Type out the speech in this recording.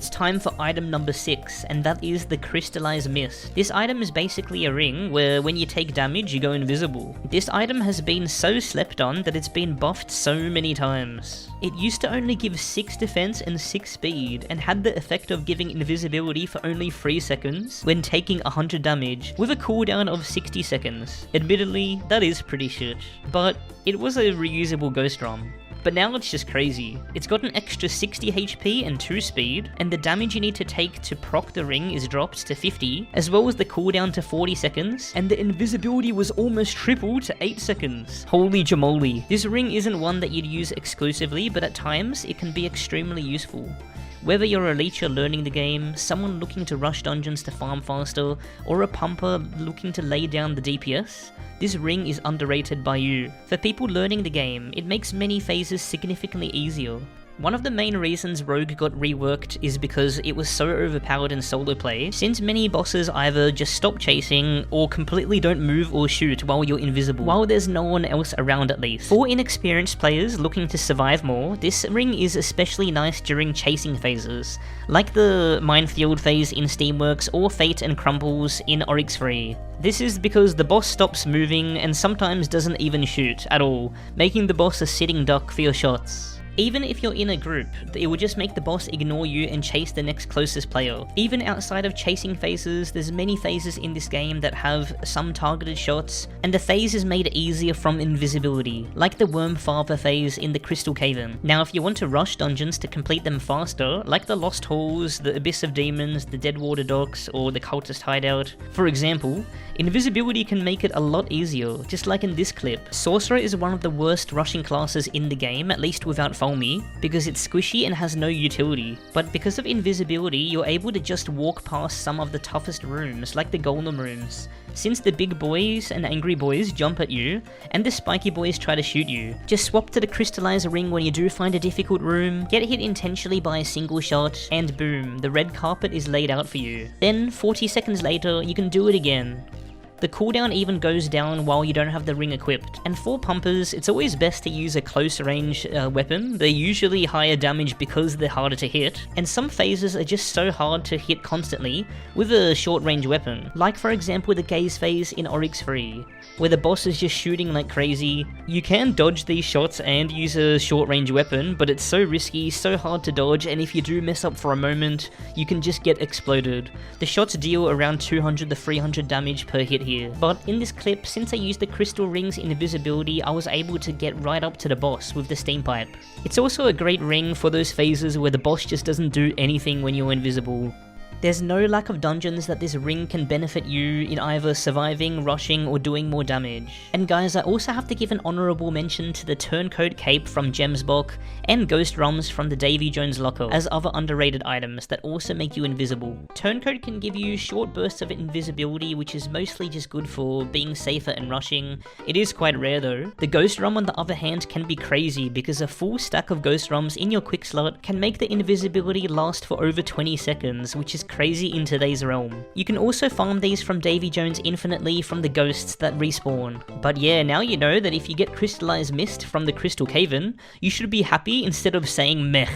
It's time for item number 6, and that is the Crystallized Mist. This item is basically a ring where when you take damage you go invisible. This item has been so slept on that it's been buffed so many times. It used to only give 6 defense and 6 speed, and had the effect of giving invisibility for only 3 seconds when taking 100 damage, with a cooldown of 60 seconds. Admittedly, that is pretty shit, but it was a reusable ghost rom. But now it's just crazy. It's got an extra 60 HP and 2 speed, and the damage you need to take to proc the ring is dropped to 50, as well as the cooldown to 40 seconds, and the invisibility was almost tripled to 8 seconds. Holy jamoli. This ring isn't one that you'd use exclusively, but at times it can be extremely useful. Whether you're a leecher learning the game, someone looking to rush dungeons to farm faster, or a pumper looking to lay down the DPS, this ring is underrated by you. For people learning the game, it makes many phases significantly easier. One of the main reasons Rogue got reworked is because it was so overpowered in solo play, since many bosses either just stop chasing or completely don't move or shoot while you're invisible, while there's no one else around at least. For inexperienced players looking to survive more, this ring is especially nice during chasing phases, like the Minefield phase in Steamworks or Fate and Crumbles in Oryx Free. This is because the boss stops moving and sometimes doesn't even shoot at all, making the boss a sitting duck for your shots. Even if you're in a group, it will just make the boss ignore you and chase the next closest player. Even outside of chasing phases, there's many phases in this game that have some targeted shots, and the phase is made easier from invisibility, like the Wormfather phase in the Crystal Cave-In. Now if you want to rush dungeons to complete them faster, like the Lost Halls, the Abyss of Demons, the Deadwater Docks, or the Cultist Hideout, for example, invisibility can make it a lot easier, just like in this clip. Sorcerer is one of the worst rushing classes in the game, at least without Folmy, because it's squishy and has no utility. But because of invisibility, you're able to just walk past some of the toughest rooms, like the Golem rooms, since the big boys and angry boys jump at you, and the spiky boys try to shoot you. Just swap to the Crystallized ring when you do find a difficult room, get hit intentionally by a single shot, and boom, the red carpet is laid out for you. Then, 40 seconds later, you can do it again. The cooldown even goes down while you don't have the ring equipped, and for pumpers, it's always best to use a close range weapon. They're usually higher damage because they're harder to hit, and some phases are just so hard to hit constantly with a short range weapon, like for example the Gaze phase in Oryx Free, where the boss is just shooting like crazy. You can dodge these shots and use a short range weapon, but it's so risky, so hard to dodge, and if you do mess up for a moment, you can just get exploded. The shots deal around 200 to 300 damage per hit here. But in this clip, since I used the crystal ring's invisibility, I was able to get right up to the boss with the steam pipe. It's also a great ring for those phases where the boss just doesn't do anything when you're invisible. There's no lack of dungeons that this ring can benefit you in either surviving, rushing, or doing more damage. And guys, I also have to give an honourable mention to the Turncoat Cape from Gemsbok and Ghost Rums from the Davy Jones Locker as other underrated items that also make you invisible. Turncoat can give you short bursts of invisibility, which is mostly just good for being safer and rushing. It is quite rare though. The Ghost Rum on the other hand can be crazy because a full stack of Ghost Rums in your quick slot can make the invisibility last for over 20 seconds, which is crazy in today's realm. You can also farm these from Davy Jones infinitely from the ghosts that respawn. But yeah, now you know that if you get Crystallized Mist from the Crystal Cave-In, you should be happy instead of saying meh.